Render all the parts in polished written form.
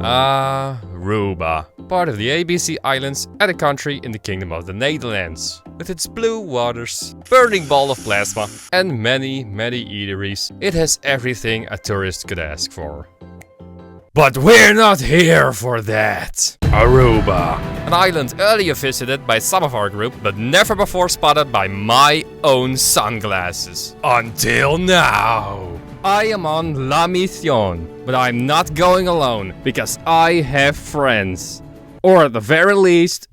Aruba, part of the ABC Islands and a country in the Kingdom of the Netherlands. With its blue waters, burning ball of plasma, and many eateries, it has everything a tourist could ask for. But we're not here for that! Aruba, an island earlier visited by some of our group, but never before spotted by my own sunglasses. Until now! I am on La Mission, but I'm not going alone, because I have friends. Or at the very least,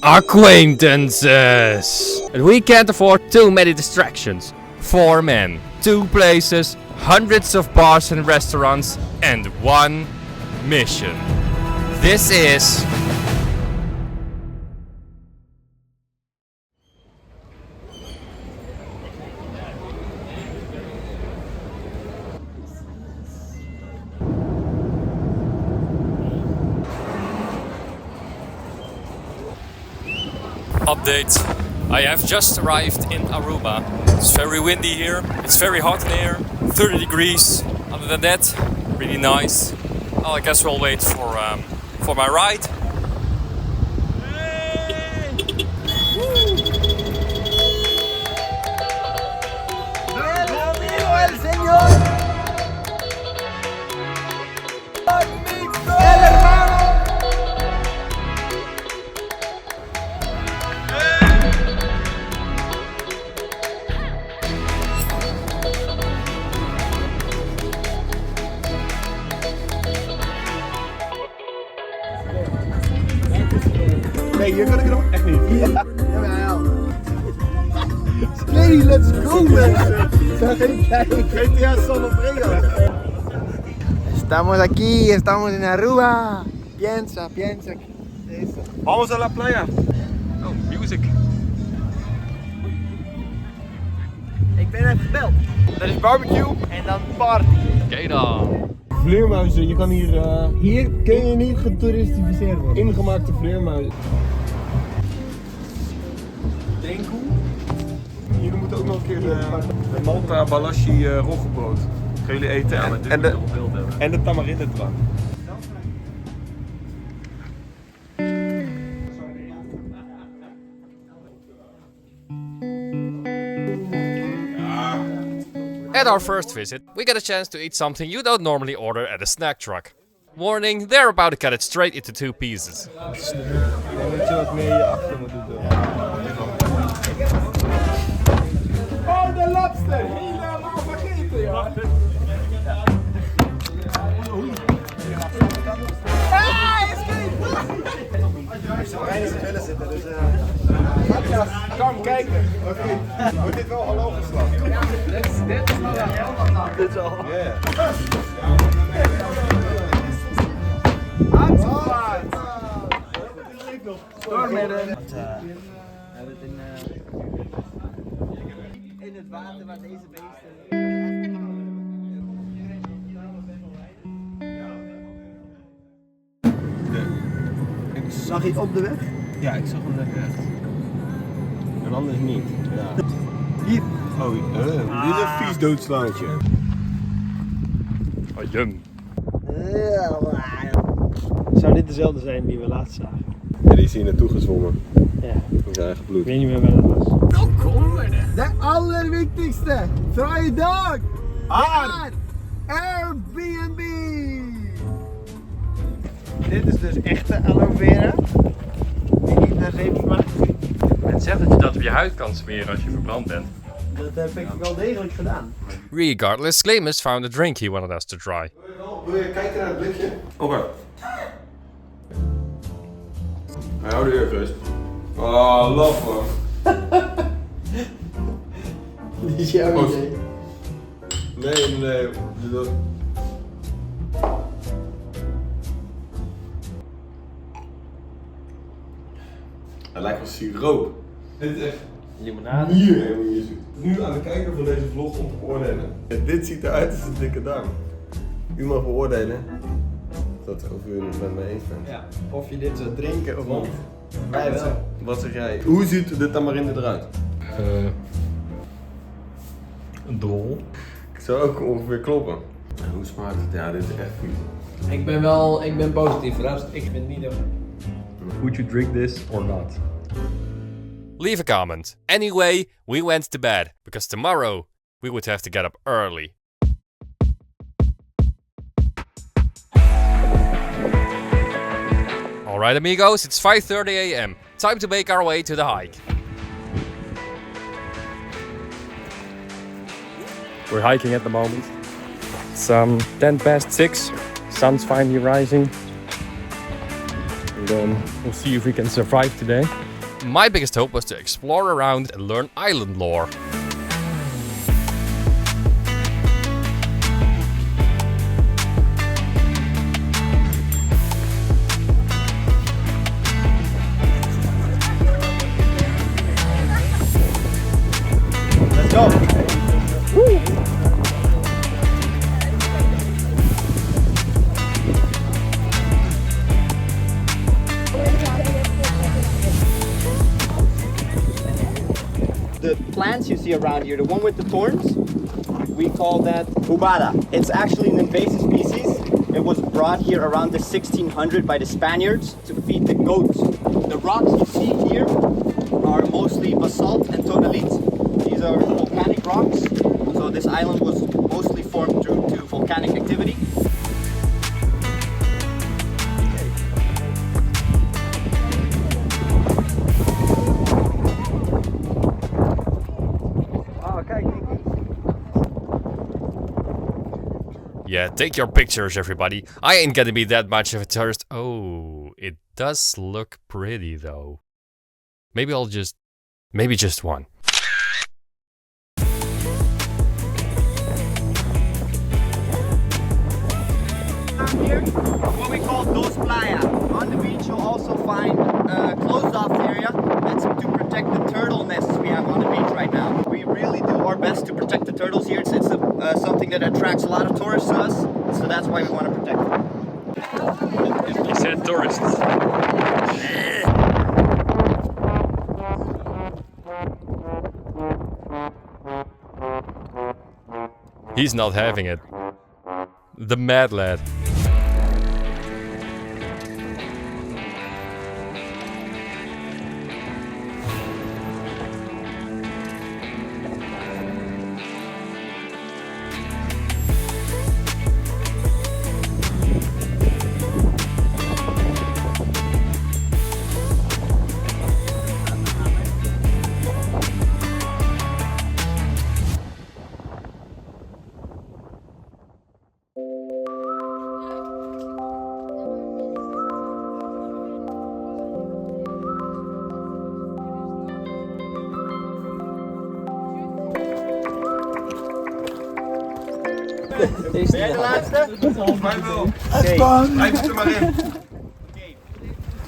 acquaintances. And we can't afford too many distractions. 4 men, 2 places, hundreds of bars and restaurants, and 1 mission. This is... Update. I have just arrived in Aruba. It's very windy here, it's very hot in here, 30 degrees. Other than that, really nice. Well, I guess we'll wait for my ride. Nee, hier kan ik er nog echt niet. Jawel. Skate, let's go mensen. GTA San Andreas. Estamos aquí, estamos en Aruba. Piensa. Vamos a la playa. Oh, music. Ik ben even gebeld. Dat is barbecue en dan party. Oké dan. Vleermuizen, je kan hier kun je niet getouristificeerd worden. Ingemaakte vleermuizen. Drinkkoe. Hier moet ook nog een keer de Malta Balashi roggebrood. Gaan jullie eten en de tamarindendrank. At our first visit, we get a chance to eat something you don't normally order at a snack truck. Warning, they're about to cut it straight into 2 pieces. Dan moet je wat meer je achter moeten doen. Oh, de lobster! Helemaal vergeten, joh! Ah, escape! Rijn is er willen zitten, dus kom kijken. Oké. Wordt dit wel hallo geslagen? Ja, dit is wel helemaal. Dit is al. Ja. Uitgevaard! Doormidden. We hebben het in het water waar deze beesten... Zag je het op de weg? Ja, ik zag hem net echt. En anders niet. Ja. Hier. Oh, dit is een vies doodslaantje. Oh, jum. Zou dit dezelfde zijn die we laatst zagen? Ja, die is hier naartoe gezwommen. Ja. In zijn eigen bloed. Ik weet niet meer waar dat was. Welkom! De allerwichtigste! Vrije dag! Airbnb! Dit is dus echte aloe vera. Die niet naar zeep smaakt. Het zegt dat je dat op je huid kan smeren als je verbrand bent. Dat heb ik wel degelijk gedaan. Regardless, Clemus found a drink he wanted us to try. Wil je kijken naar het blikje? Oké. Hou de eer gerust. Oh, love man. Die is jouw idee. Nee. Het lijkt wel siroop. Dit is echt limonade. hier helemaal hier zoet. Nu aan de kijker van deze vlog om te beoordelen. Dit ziet eruit als een dikke duim. U mag beoordelen of u het met mij eens bent. Ja, of je dit zou drinken of niet. Wij wel. Wat zeg jij? Hoe ziet de tamarinde eruit? Een drol. Ik zou ook ongeveer kloppen. En hoe smaakt het? Ja, dit is echt vies. Ik ben positief verrast. Ik vind het niet ook. Would you drink this or not? Leave a comment. Anyway, we went to bed, because tomorrow we would have to get up early. Alright amigos, it's 5:30 AM. Time to make our way to the hike. We're hiking at the moment. It's 6:10. Sun's finally rising. And we'll see if we can survive today. My biggest hope was to explore around and learn island lore. Let's go. The plants you see around here, the one with the thorns, we call that hubada. It's actually an invasive species. It was brought here around the 1600 by the Spaniards to feed the goats. The rocks you see here are mostly basalt and tonalite. These are volcanic rocks. So this island was mostly formed due to volcanic activity. Yeah, take your pictures everybody. I ain't gonna be that much of a tourist. Oh, it does look pretty though. Maybe just one. Here, what we call dos playa. On the beach you'll also find a closed off area. That's to protect the turtle nests we have on the beach right now. We really do our best to protect the turtles here. It's something that attracts a lot of tourists to us, so that's why we want to protect them. You said tourists. He's not having it. The mad lad. Ben jij de laatste? Mij wel. Blijf er maar in.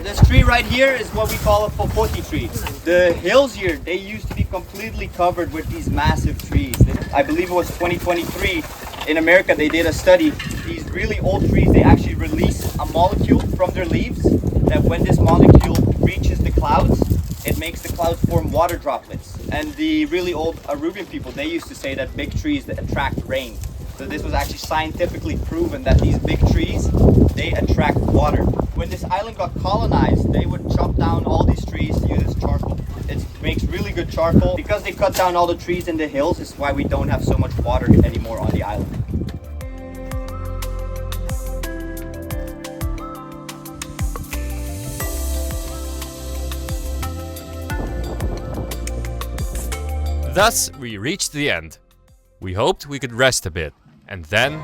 This tree right here is what we call a popote tree. The hills here, they used to be completely covered with these massive trees. I believe it was 2023 in America they did a study. These really old trees, they actually release a molecule from their leaves that when this molecule reaches the clouds, it makes the clouds form water droplets. And the really old Aruban people, they used to say that big trees that attract rain. So this was actually scientifically proven that these big trees, they attract water. When this island got colonized, they would chop down all these trees to use as charcoal. It makes really good charcoal. Because they cut down all the trees in the hills, is why we don't have so much water anymore on the island. Thus, we reached the end. We hoped we could rest a bit, and then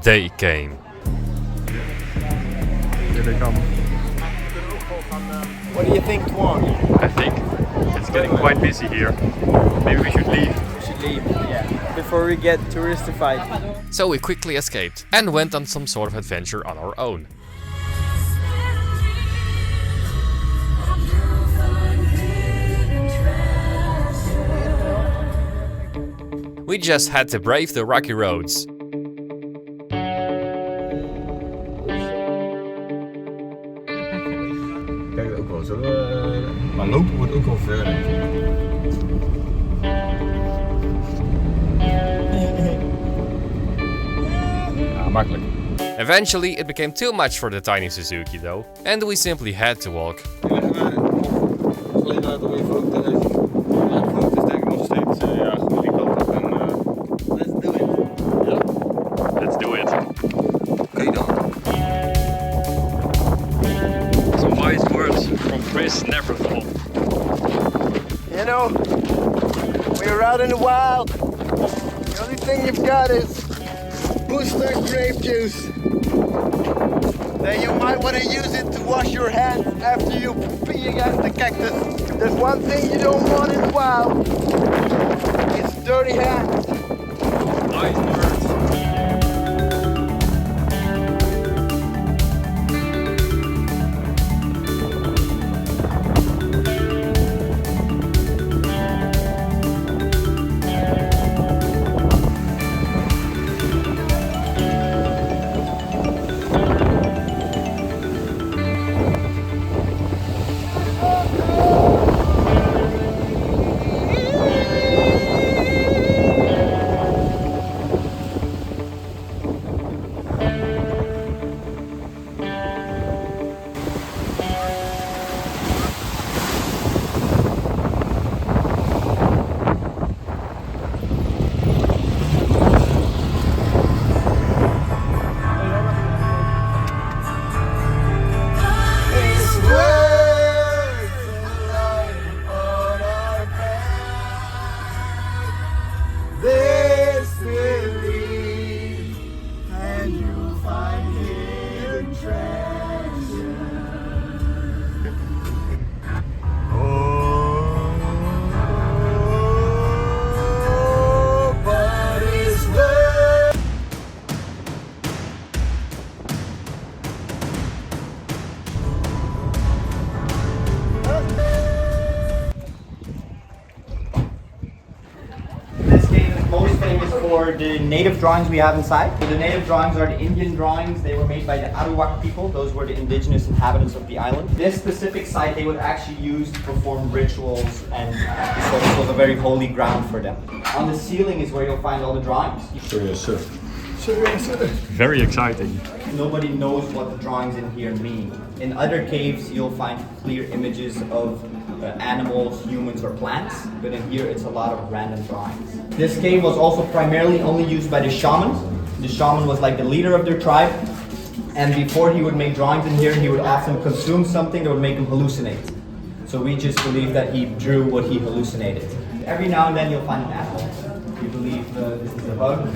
they came. Here they come. What do you think, Tuan? I think it's getting quite busy here. Maybe we should leave. We should leave, yeah. Before we get touristified. So we quickly escaped and went on some sort of adventure on our own. We just had to brave the rocky roads. Kijk ook wel, zullen we... Maar lopen wordt ook wel ver, denk ik. gemakkelijk. Eventually it became too much for the tiny Suzuki though, and we simply had to walk. Alleen uit om je vloot te reizen. Ja, vloot is denk ik nog steeds ja, goed die kant op en let's do it. Ja? Let's do it. Oké dan. Some wise words from Chris Neverthal. You know, when you're out in the wild, the only thing you've got is booster grape juice. Then you might want to use it to wash your hands after you pee against the cactus. There's one thing you don't want in the wild. It's dirty hands. Wise words. For the native drawings we have inside. So the native drawings are the Indian drawings. They were made by the Aruba people. Those were the indigenous inhabitants of the island. This specific site they would actually use to perform rituals, and so this was a very holy ground for them. On the ceiling is where you'll find all the drawings. Very exciting. Nobody knows what the drawings in here mean. In other caves you'll find clear images of animals, humans or plants, but in here it's a lot of random drawings. This cave was also primarily only used by the shaman. The shaman was like the leader of their tribe, and before he would make drawings in here, he would often consume something that would make him hallucinate. So we just believe that he drew what he hallucinated. Every now and then you'll find an animal. We believe this is a bug.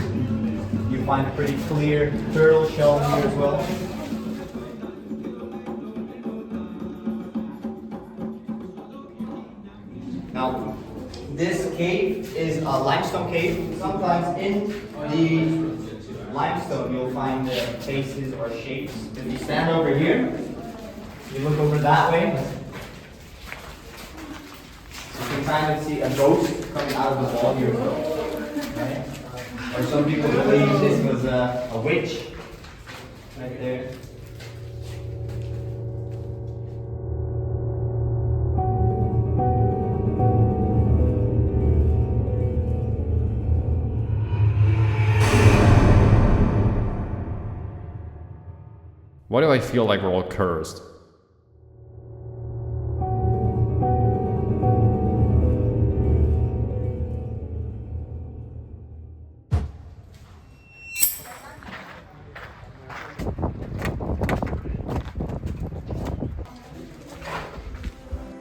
You find a pretty clear turtle shell here as well. Now, this cave is a limestone cave. Sometimes in the limestone you'll find faces or shapes. If you stand over here, you look over that way, you can kind of see a ghost coming out of the wall here. Right? Or some people believe this was a witch right there. Why do I feel like we're all cursed?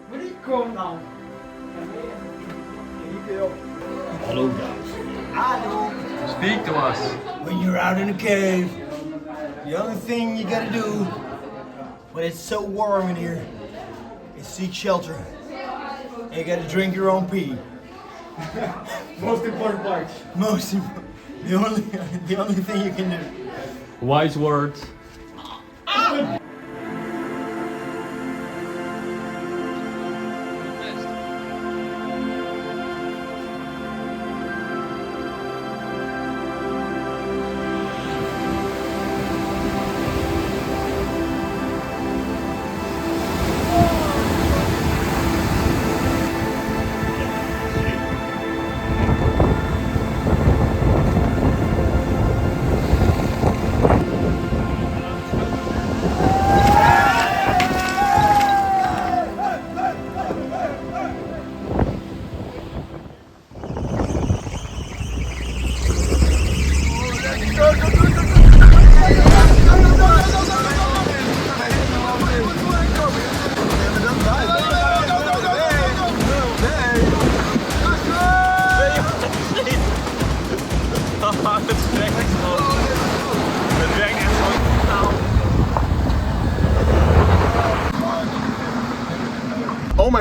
Where you going now? Hello guys. Speak to us. When you're out in a cave, the only thing you gotta do, when it's so warm in here, is seek shelter. And you gotta drink your own pee. Most important part. The only thing you can do. Wise words.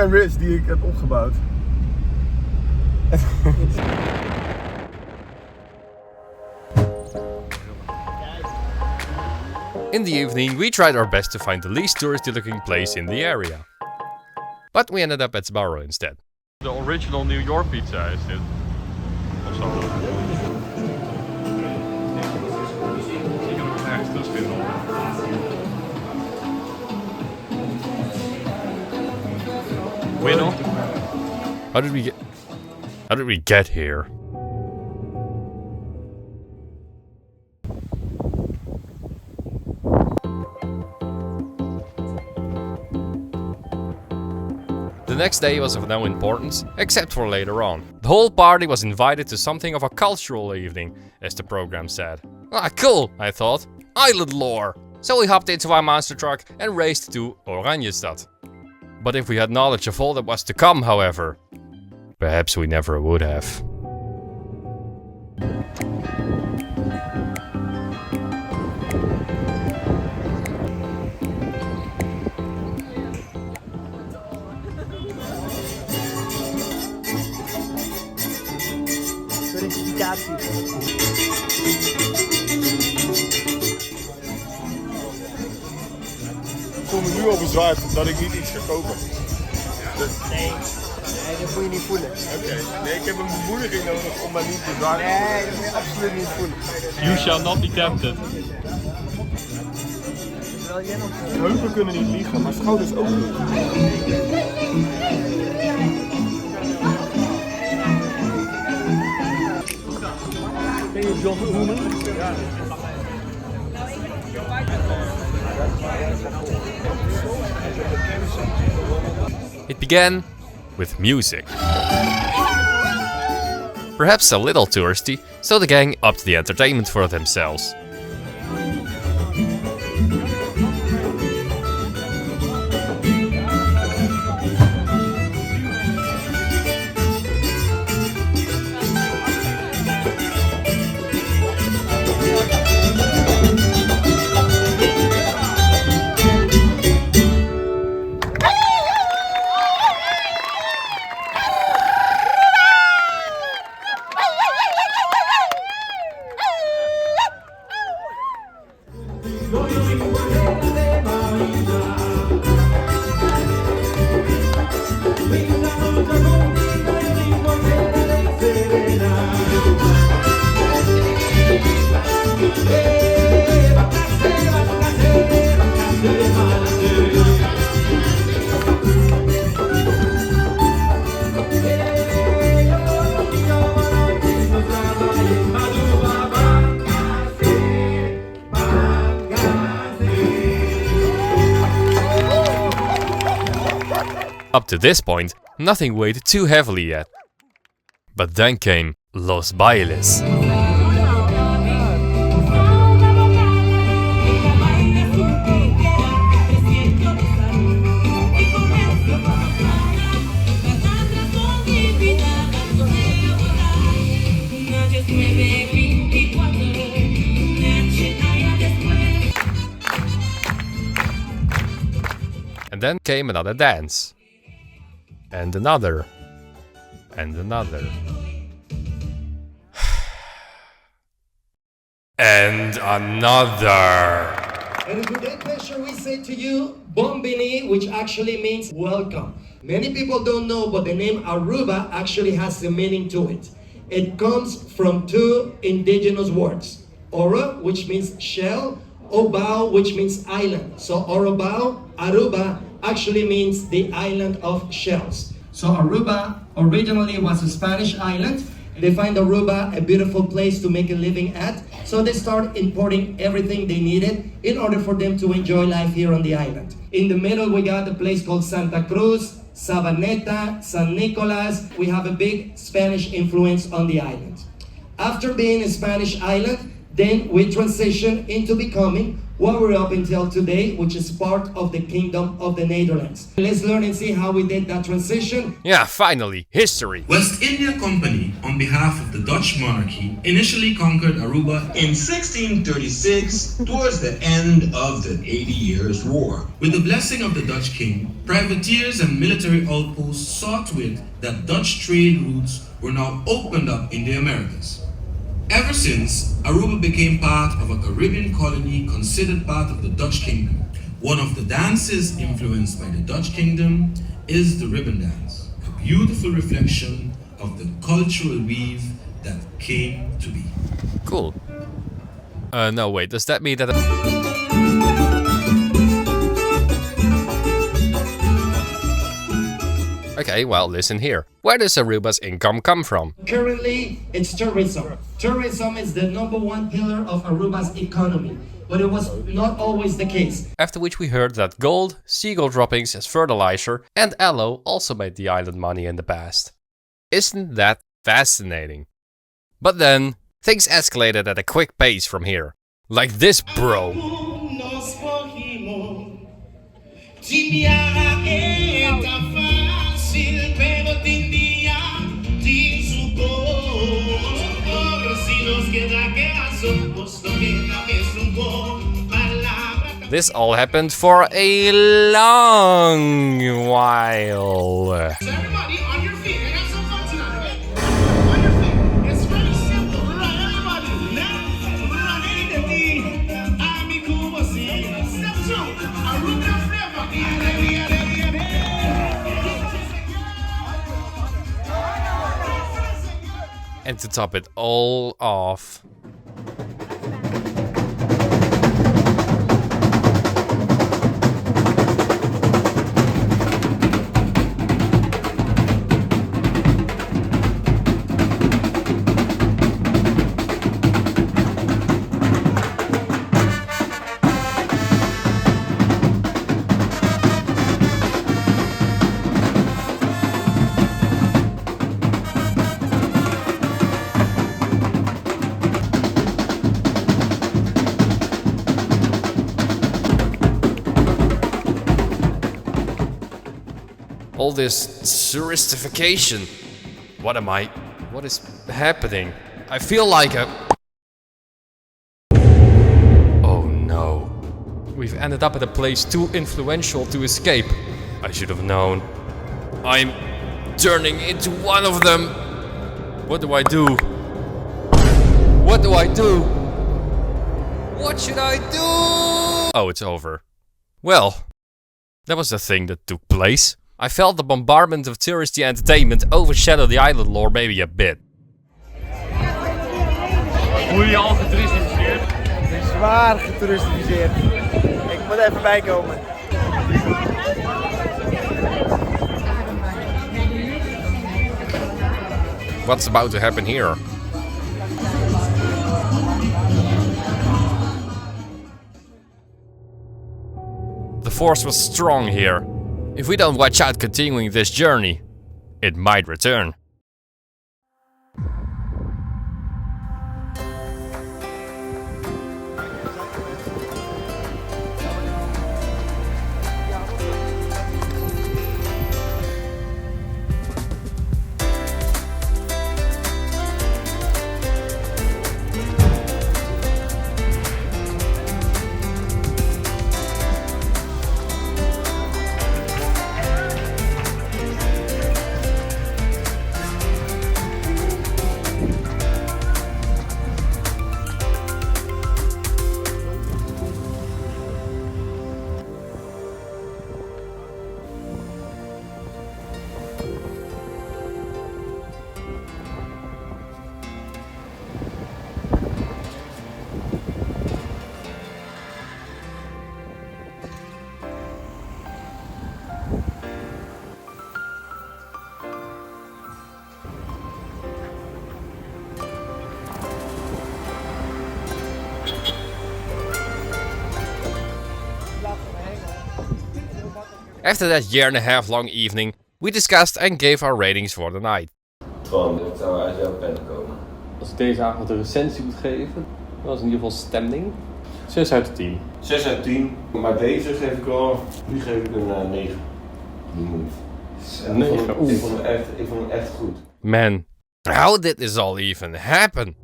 mijn ridge die ik heb opgebouwd. In the evening, we tried our best to find the least touristy looking place in the area. But we ended up at Sbarro instead. De original New York pizza is dit. Of zo. Ik kan hem ergens tussen vinden. Bueno. How did we get here? The next day was of no importance, except for later on. The whole party was invited to something of a cultural evening, as the program said. Ah, cool, I thought. Island lore! So we hopped into our monster truck and raced to Oranjestad. But if we had knowledge of all that was to come, however, perhaps we never would have. Ik voel me nu al bezwaard dat ik niet iets ga kopen. Nee, dat moet je niet voelen. Oké. Nee, ik heb een bemoediging nodig om mij niet bezwaard te voelen. Nee, dat moet je absoluut niet voelen. You shall not be tempted. Heupen kunnen niet liegen, maar schouders ook niet. Ben je John Oemen? Ja. It began with music. Perhaps a little touristy, so the gang upped the entertainment for themselves. Up to this point, nothing weighed too heavily yet. But then came Los Bailes. And then came another dance. And another. And another. And another. And with that pleasure we say to you, Bombini, which actually means welcome. Many people don't know, but the name Aruba actually has a meaning to it. It comes from two indigenous words. Oro, which means shell, Obao, which means island. So Orobao, Aruba, actually means the island of shells. So Aruba originally was a Spanish island. They find Aruba a beautiful place to make a living at. So they start importing everything they needed in order for them to enjoy life here on the island. In the middle we got a place called Santa Cruz, Sabaneta, San Nicolas. We have a big Spanish influence on the island. After being a Spanish island, then we transition into becoming what we're up until today, which is part of the Kingdom of the Netherlands. Let's learn and see how we did that transition. Yeah, finally, history. West India Company, on behalf of the Dutch monarchy, initially conquered Aruba in 1636 towards the end of the 80 Years' War. With the blessing of the Dutch king, privateers and military outposts saw to it that Dutch trade routes were now opened up in the Americas. Ever since, Aruba became part of a Caribbean colony considered part of the Dutch kingdom. One of the dances influenced by the Dutch kingdom is the ribbon dance, a beautiful reflection of the cultural weave that came to be. Cool. No, wait, does that mean that... Okay, well, listen here. Where does Aruba's income come from? Currently, it's tourism. Tourism is the #1 pillar of Aruba's economy, but it was not always the case. After which we heard that gold, seagull droppings as fertilizer, and aloe also made the island money in the past. Isn't that fascinating? But then, things escalated at a quick pace from here. Like this, bro. This all happened for a long while. Everybody on your feet and have some fun tonight, okay? On your feet. It's very simple. Right, everybody. Now, step 2. Aruba forever. And to top it all off, all this touristification. What is happening? I feel like a... Oh no. We've ended up at a place too influential to escape. I should have known. I'm turning into one of them. What do I do? What do I do? What should I do? Oh, it's over. Well, that was the thing that took place. I felt the bombardment of touristy entertainment overshadow the island lore maybe a bit. Voel je al getouristificeerd? Ik ben zwaar getouristificeerd. Ik moet even bijkomen. What's about to happen here? The force was strong here. If we don't watch out continuing this journey, it might return. After that year-and-a-half long evening, we discussed and gave our ratings for the night. Gewoon, het zou uit jouw pen komen. Als ik deze avond een recensie moet geven, dan was in ieder geval stemming. 6 uit de 10. 6 uit 10. Maar deze geef ik wel, nu geef ik een 9. Die move. Ik vond hem echt goed. Man, how did this all even happen?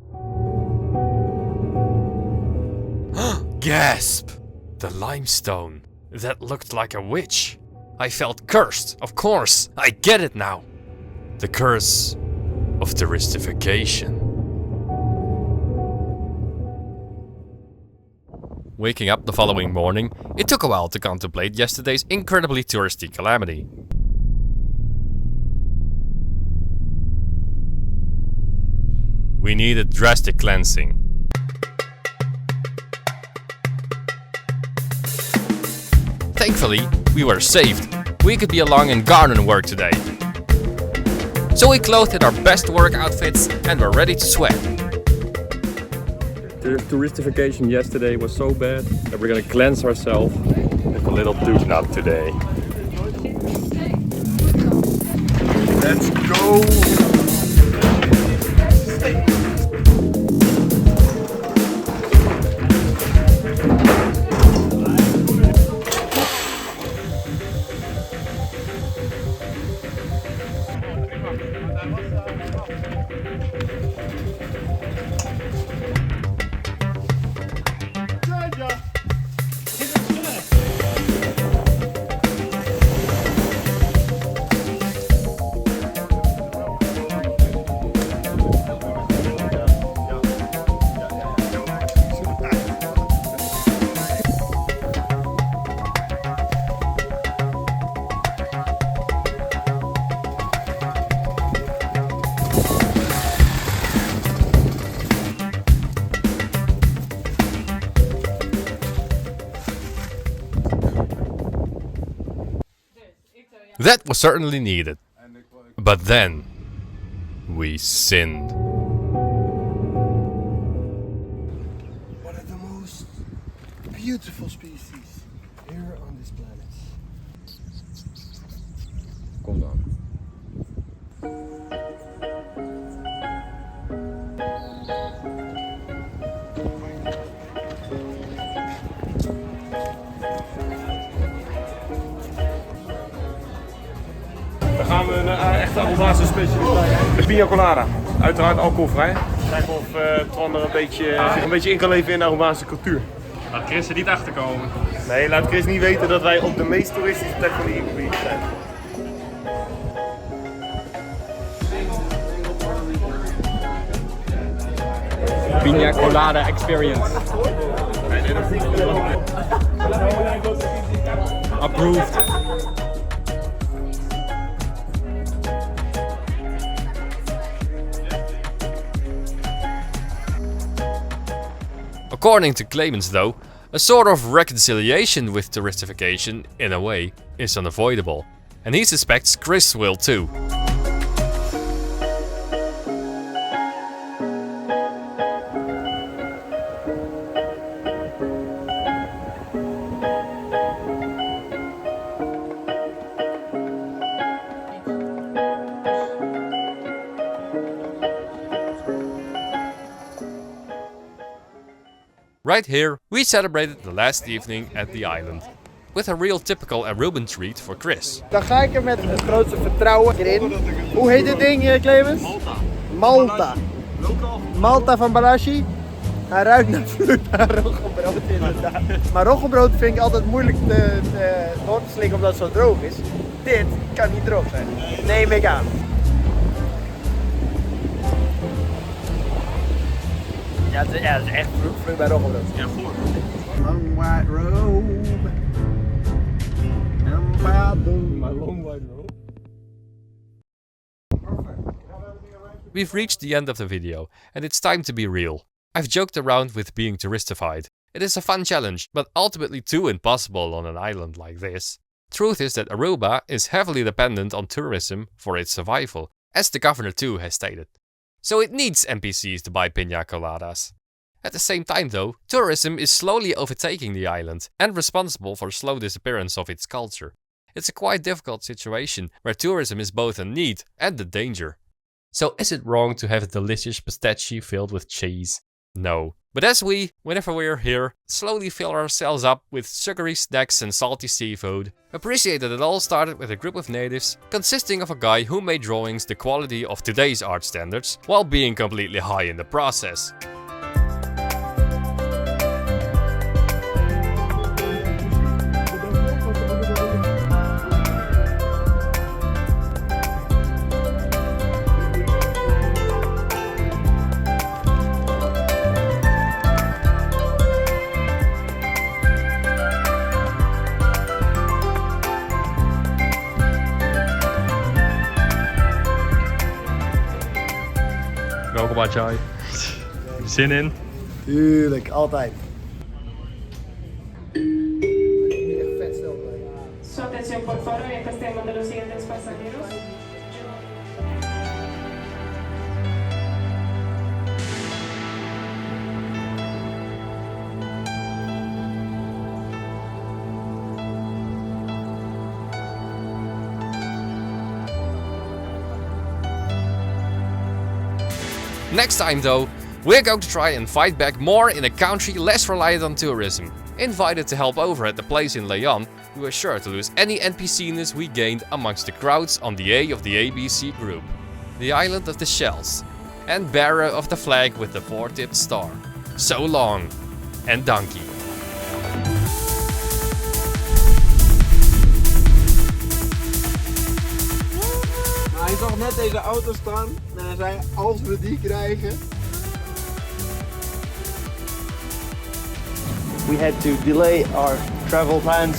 Gasp! The limestone. That looked like a witch. I felt cursed, of course. I get it now. The curse of touristification. Waking up the following morning, it took a while to contemplate yesterday's incredibly touristy calamity. We needed drastic cleansing. Thankfully, we were saved. We could be along and garden work today. So we clothed in our best work outfits and were ready to sweat. The touristification yesterday was so bad that we're gonna cleanse ourselves with a little tune-up today. Let's go! That was certainly needed. But then, we sinned. One of the most beautiful species here on this planet. Kom dan. Dan gaan we een echte Arubaanse specialiteit. De pina colada. Uiteraard alcoholvrij. Kijken of Twan er zich een beetje in kan leven in de Arubaanse cultuur. Laat Chris er niet achter komen. Nee, laat Chris niet weten dat wij op de meest toeristische plek van de gebied zijn. Pina colada experience. Approved. According to claimants though, a sort of reconciliation with touristification, in a way, is unavoidable. And he suspects Chris will too. Right here, we celebrated the last evening at the island. With a real typical Aruban treat for Chris. Dan ga ik er met het grootste vertrouwen in. Hoe heet dit ding, Clemens? Malta. Malta van Balashi. Hij ruikt naar vloed naar roggebrood inderdaad. Maar roggebrood vind ik altijd moeilijk door te slikken omdat het zo droog is. Dit kan niet droog zijn. Neem ik aan. Ja, het is echt vloeibaar roggebrood. Ja, goed. Long white robe. My long white robe. We've reached the end of the video, and it's time to be real. I've joked around with being touristified. It is a fun challenge, but ultimately too impossible on an island like this. Truth is that Aruba is heavily dependent on tourism for its survival, as the governor too has stated. So it needs NPCs to buy piña coladas. At the same time though, tourism is slowly overtaking the island and responsible for slow disappearance of its culture. It's a quite difficult situation where tourism is both a need and a danger. So is it wrong to have a delicious pistachio filled with cheese? No. But as we, whenever we're here, slowly fill ourselves up with sugary snacks and salty seafood, appreciate that it all started with a group of natives consisting of a guy who made drawings the quality of today's art standards while being completely high in the process. Welkom Ajay. Zin in? Tuurlijk, altijd. Su atención por favor, mientras tenemos de los siguientes pasajeros. Next time though, we're going to try and fight back more in a country less reliant on tourism. Invited to help over at the place in Leon, we were sure to lose any NPC-ness we gained amongst the crowds on the A of the ABC group. The island of the shells, and bearer of the flag with the 4-tipped star. So long, and donkey. Hij zag net deze auto staan en hij zei als we die krijgen. We had to delay our travel plans